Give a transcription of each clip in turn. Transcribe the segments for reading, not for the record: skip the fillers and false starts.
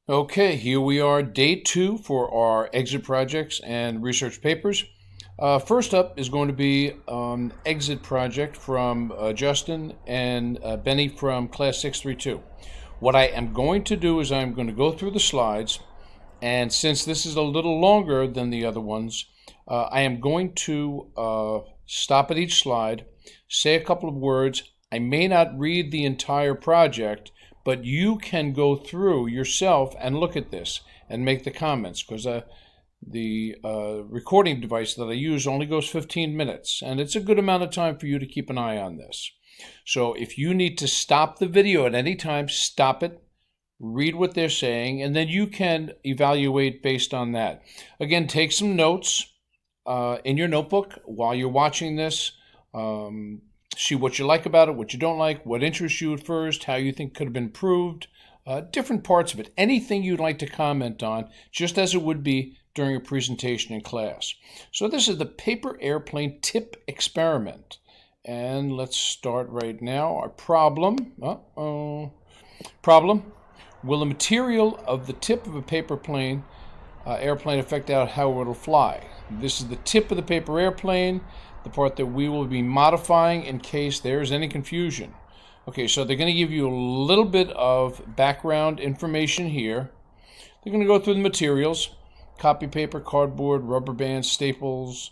Okay, here we are, day 2 for our exit projects and research papers. First up is going to be exit project from Justin and Benny from class 632. What I am going to do is I'm going to go through the slides, and since this is a little longer than the other ones, I am going to stop at each slide, say a couple of words. I may not read the entire project, but you can go through yourself and look at this and make the comments, because the recording device that I use only goes 15 minutes, and it's a good amount of time for you to keep an eye on this. So if you need to stop the video at any time, stop it, read what they're saying, and then you can evaluate based on that. Again, take some notes in your notebook while you're watching this. See what you like about it, what you don't like, what interests you at first, how you think could have been improved, different parts of it, anything you'd like to comment on, just as it would be during a presentation in class. So this is the paper airplane tip experiment. And let's start right now. Our problem. Problem. Will the material of the tip of a paper plane airplane affect out how it'll fly? This is the tip of the paper airplane, the part that we will be modifying in case there's any confusion. Okay, so they're going to give you a little bit of background information here. They're going to go through the materials: copy paper, cardboard, rubber bands, staples,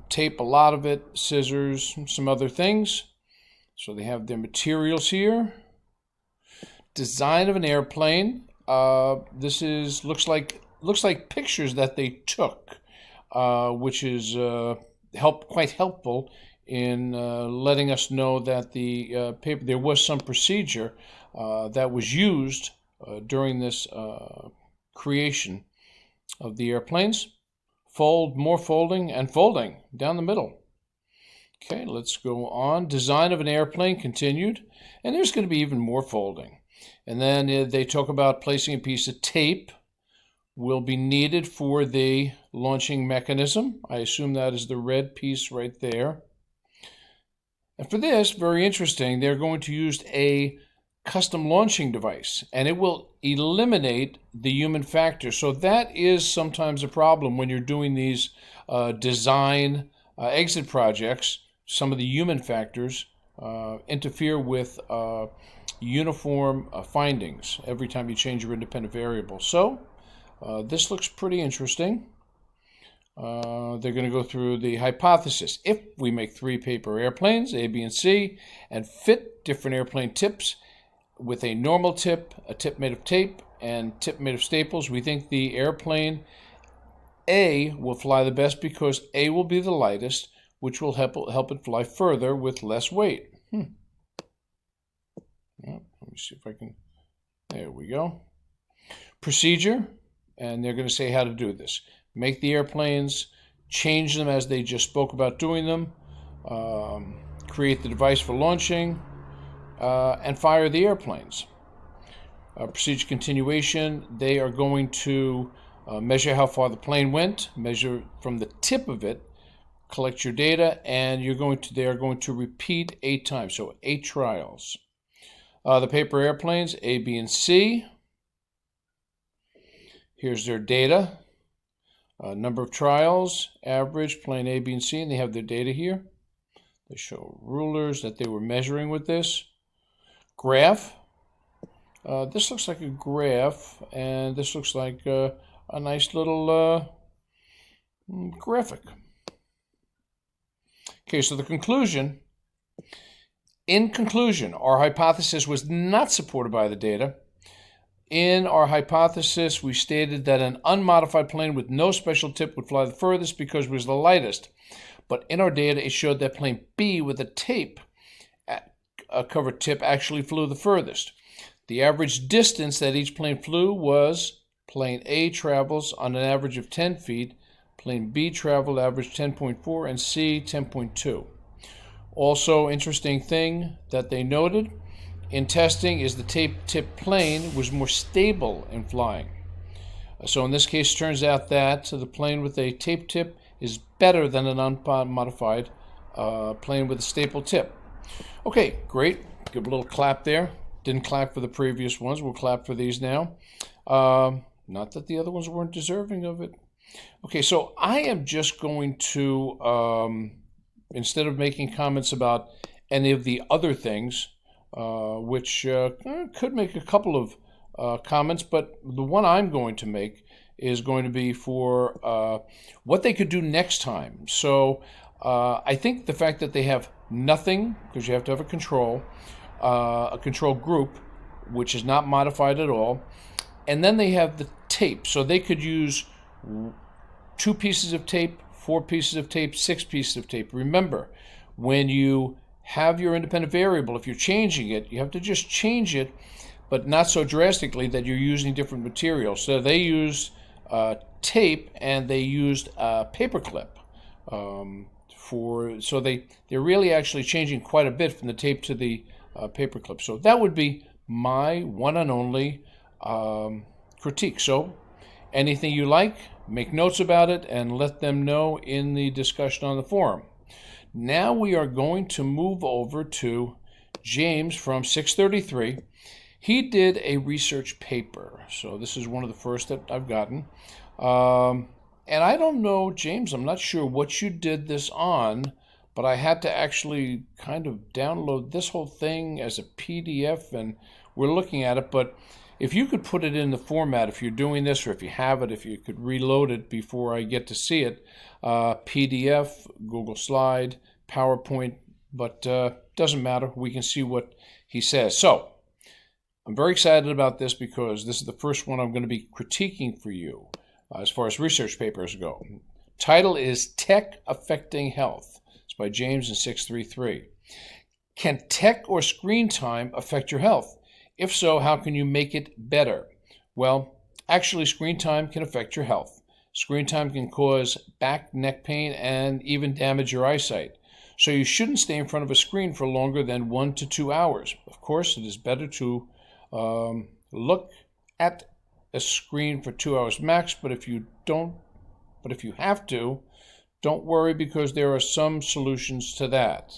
tape, a lot of it, scissors, some other things. So they have their materials here. Design of an airplane. This is looks like pictures that they took, which is quite helpful in letting us know that the paper, there was some procedure that was used during this creation of the airplanes. Fold, more folding, and folding down the middle. Okay, let's go on. Design of an airplane continued, and there's going to be even more folding. And then they talk about placing a piece of tape will be needed for the launching mechanism. I assume that is the red piece right there. And for this, very interesting, they're going to use a custom launching device, and it will eliminate the human factor. So that is sometimes a problem when you're doing these design exit projects. Some of the human factors interfere with uniform findings every time you change your independent variable. So this looks pretty interesting. They're going to go through the hypothesis. If we make 3 paper airplanes, A, B, and C, and fit different airplane tips with a normal tip, a tip made of tape, and tip made of staples, we think the airplane A will fly the best because A will be the lightest, which will help it fly further with less weight. Let me see if I can. There we go. Procedure, and they're going to say how to do this. Make the airplanes, change them as they just spoke about doing them, create the device for launching, and fire the airplanes. Procedure continuation, they are going to measure how far the plane went, measure from the tip of it, collect your data, and they are going to repeat 8 times, so 8 trials. The paper airplanes, A, B, and C. Here's their data. Number of trials, average, plane A, B, and C, and they have their data here. They show rulers that they were measuring with this. Graph. This looks like a graph, and this looks like a nice little graphic. Okay, so the conclusion. In conclusion, our hypothesis was not supported by the data. In our hypothesis, we stated that an unmodified plane with no special tip would fly the furthest because it was the lightest. But in our data, it showed that plane B with a tape, a covered tip, actually flew the furthest. The average distance that each plane flew was plane A travels on an average of 10 feet, plane B traveled average 10.4, and C 10.2. Also, interesting thing that they noted in testing is the tape tip plane was more stable in flying. So in this case, it turns out that the plane with a tape tip is better than an unmodified plane with a staple tip. Okay, great. Give a little clap there. Didn't clap for the previous ones. We'll clap for these now. Not that the other ones weren't deserving of it. Okay, so I am just going to, instead of making comments about any of the other things, which could make a couple of comments, but the one I'm going to make is going to be for what they could do next time. So I think the fact that they have nothing, because you have to have a control group, which is not modified at all, and then they have the tape. So they could use 2 pieces of tape, 4 pieces of tape, 6 pieces of tape. Remember, when you have your independent variable, if you're changing it, you have to just change it, but not so drastically that you're using different materials. So they used tape, and they used paperclip. So they're really actually changing quite a bit from the tape to the paperclip. So that would be my one and only critique. So anything you like, make notes about it and let them know in the discussion on the forum. Now we are going to move over to James from 633. He did a research paper. So this is one of the first that I've gotten. And I don't know, James, I'm not sure what you did this on, but I had to actually kind of download this whole thing as a PDF, and we're looking at it. But if you could put it in the format, if you're doing this, or if you have it, if you could reload it before I get to see it, PDF, Google Slide, PowerPoint, but doesn't matter. We can see what he says. So I'm very excited about this because this is the first one I'm going to be critiquing for you as far as research papers go. Title is Tech Affecting Health. It's by James in 633. Can tech or screen time affect your health? If so, how can you make it better? Well, actually, screen time can affect your health. Screen time can cause back, neck pain, and even damage your eyesight. So you shouldn't stay in front of a screen for longer than 1 to 2 hours. Of course, it is better to look at a screen for 2 hours max, but if you have to, don't worry, because there are some solutions to that.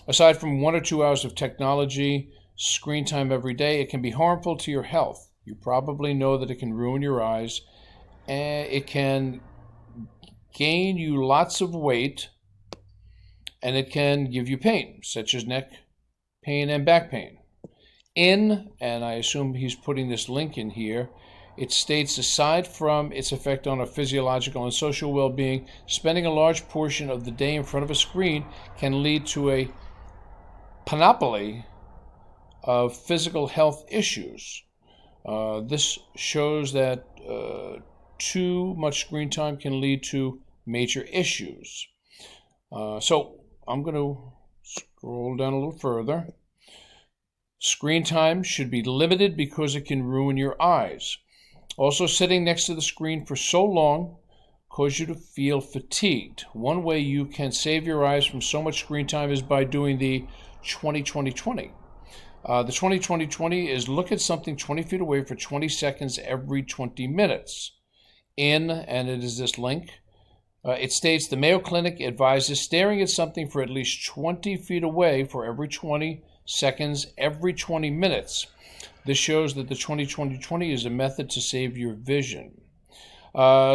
Aside from 1 or 2 hours of technology, screen time every day, it can be harmful to your health. You probably know that it can ruin your eyes, and it can gain you lots of weight, and it can give you pain, such as neck pain and back pain. And I assume he's putting this link in here, it states, aside from its effect on our physiological and social well-being, spending a large portion of the day in front of a screen can lead to a panoply of physical health issues. This shows that too much screen time can lead to major issues. So I'm going to scroll down a little further. Screen time should be limited because it can ruin your eyes. Also, sitting next to the screen for so long causes you to feel fatigued. One way you can save your eyes from so much screen time is by doing the 20-20-20. The 20-20-20 is look at something 20 feet away for 20 seconds every 20 minutes. And it is this link, it states the Mayo Clinic advises staring at something for at least 20 feet away for every 20 seconds every 20 minutes. This shows that the 20-20-20 is a method to save your vision.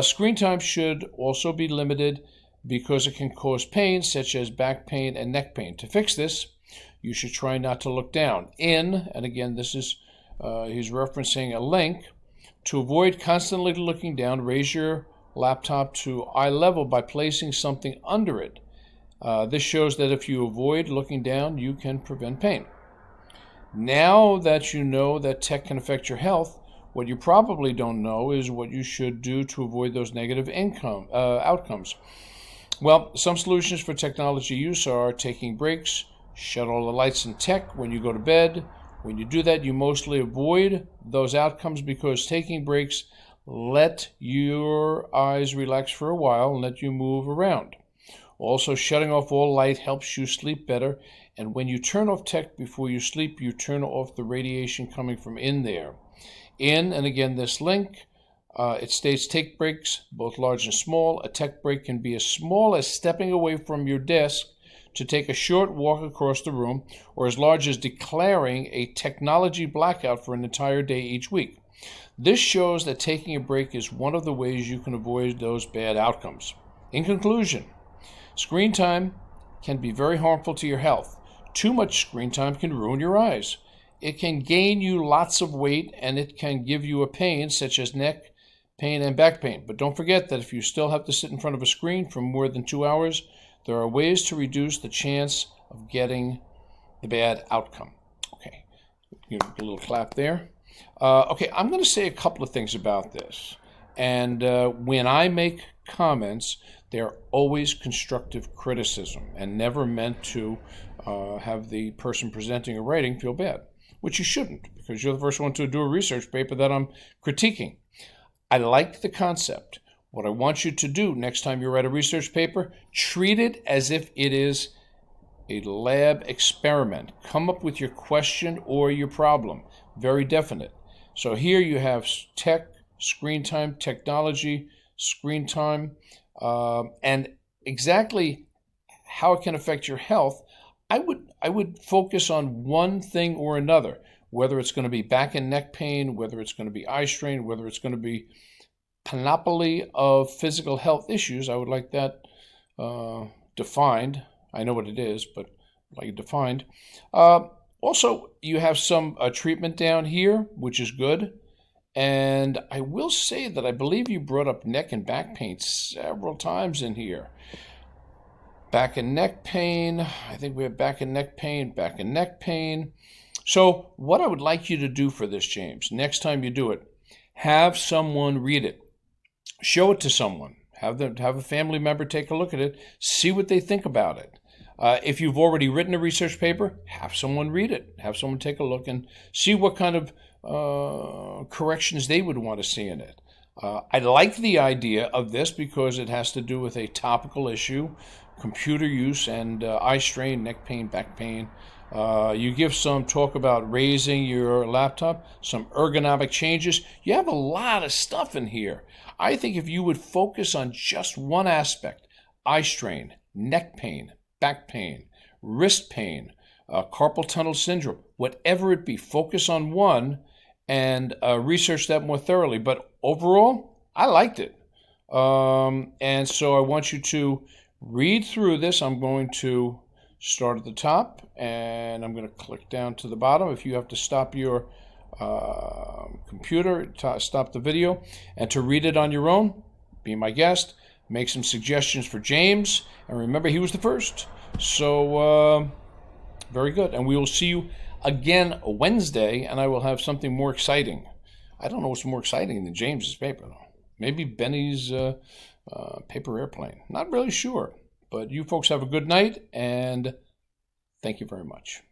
Screen time should also be limited because it can cause pain such as back pain and neck pain. To fix this, you should try not to look down. And again, this is he's referencing a link. To avoid constantly looking down, raise your laptop to eye level by placing something under it. This shows that if you avoid looking down, you can prevent pain. Now that you know that tech can affect your health, what you probably don't know is what you should do to avoid those negative outcomes. Well, some solutions for technology use are taking breaks, shut all the lights in tech when you go to bed. When you do that, you mostly avoid those outcomes because taking breaks let your eyes relax for a while and let you move around. Also, shutting off all light helps you sleep better, and when you turn off tech before you sleep, you turn off the radiation coming from in there. And again, this link, it states take breaks, both large and small. A tech break can be as small as stepping away from your desk to take a short walk across the room, or as large as declaring a technology blackout for an entire day each week. This shows that taking a break is one of the ways you can avoid those bad outcomes. In conclusion, screen time can be very harmful to your health. Too much screen time can ruin your eyes. It can gain you lots of weight, and it can give you a pain such as neck pain and back pain. But don't forget that if you still have to sit in front of a screen for more than 2 hours, there are ways to reduce the chance of getting the bad outcome. Okay, give a little clap there. Okay, I'm going to say a couple of things about this. And when I make comments, they're always constructive criticism and never meant to have the person presenting or writing feel bad, which you shouldn't, because you're the first one to do a research paper that I'm critiquing. I like the concept. What I want you to do next time you write a research paper, treat it as if it is a lab experiment. Come up with your question or your problem. Very definite. So here you have tech, screen time, technology, screen time, and exactly how it can affect your health. I would focus on one thing or another, whether it's going to be back and neck pain, whether it's going to be eye strain, whether it's going to be panoply of physical health issues. I would like that defined. I know what it is, but I'd like it defined. Also, you have some treatment down here, which is good. And I will say that I believe you brought up neck and back pain several times in here. Back and neck pain. I think we have back and neck pain, back and neck pain. So what I would like you to do for this, James, next time you do it, have someone read it. Show it to someone. Have a family member take a look at it. See what they think about it. If you've already written a research paper, have someone read it. Have someone take a look and see what kind of corrections they would want to see in it. I like the idea of this because it has to do with a topical issue, computer use and eye strain, neck pain, back pain. You give some talk about raising your laptop, some ergonomic changes. You have a lot of stuff in here. I think if you would focus on just one aspect, eye strain, neck pain, back pain, wrist pain, carpal tunnel syndrome, whatever it be, focus on one and research that more thoroughly. But overall, I liked it. And so I want you to read through this. I'm going to start at the top and I'm going to click down to the bottom. If you have to stop your computer, stop the video, and to read it on your own, be my guest, make some suggestions for James, and remember he was the first. So very good, and we will see you again Wednesday, and I will have something more exciting. I don't know what's more exciting than James's paper though. Maybe Benny's paper airplane. Not really sure. But you folks have a good night, and thank you very much.